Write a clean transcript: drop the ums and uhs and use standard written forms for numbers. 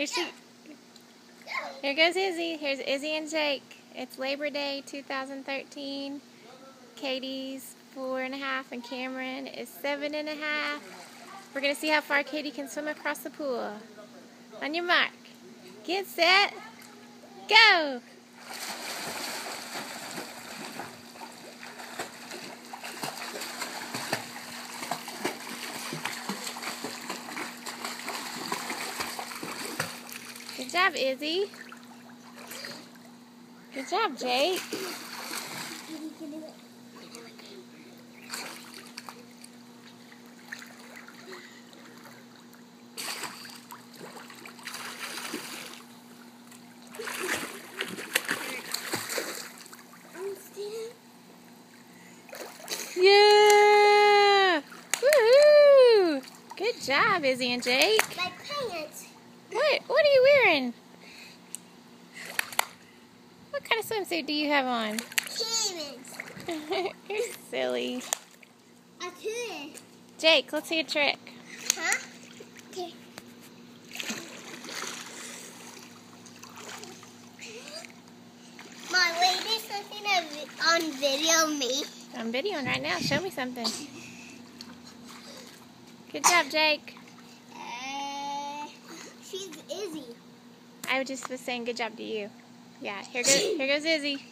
Here goes Izzy. Here's Izzy and Jake. It's Labor Day 2013. Katie's 4.5 and Cameron is 7.5. We're going to see how far Katie can swim across the pool. On your mark. Get set. Go! Good job, Izzy. Good job, Jake. Yeah! Woohoo! Good job, Izzy and Jake. My pants. What are you wearing? What kind of swimsuit do you have on? Cameron's. You're silly. I could. Jake, let's see a trick. Huh? Okay. Mom, wait, there's something on video of me. I'm videoing right now. Show me something. Good job, Jake. She's Izzy. I just was saying good job to you. Yeah, here goes Izzy.